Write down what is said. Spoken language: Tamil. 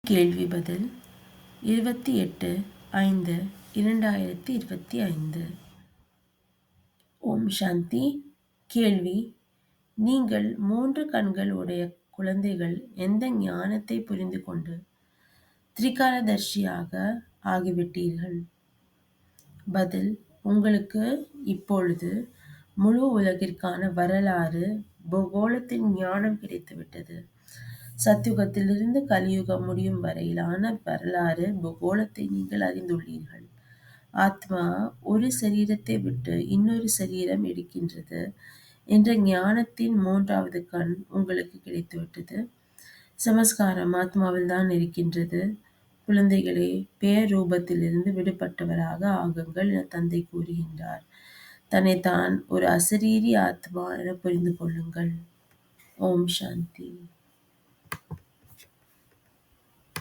கேள்வி பதில் 28/5/2025. ஓம் சாந்தி. கேள்வி: நீங்கள் 3 கண்கள் உடைய குழந்தைகள் எந்த ஞானத்தை புரிந்து கொண்டு திரிகாலதர்ஷியாக ஆகிவிட்டீர்கள்? பதில்: உங்களுக்கு இப்பொழுது முழு உலகிற்கான வரலாறு, பூகோளத்தின் ஞானம் கிடைத்துவிட்டது. சத்யுகத்திலிருந்து கலியுகம் முடியும் வரையிலான வரலாறு, பூகோளத்தை நீங்கள் அறிந்துள்ளீர்கள். ஆத்மா ஒரு சரீரத்தை விட்டு இன்னொரு சரீரம் எடுக்கின்றது என்ற ஞானத்தின் 3வது கண் உங்களுக்கு கிடைத்துவிட்டது. சமஸ்காரம் ஆத்மாவில் தான் இருக்கின்றது. குழந்தைகளே, பேரூபத்திலிருந்து விடுபட்டவராக ஆகுங்கள் என தந்தை கூறுகின்றார். தன்னைத்தான் ஒரு அசரீரி ஆத்மா என புரிந்து கொள்ளுங்கள். ஓம் சாந்தி.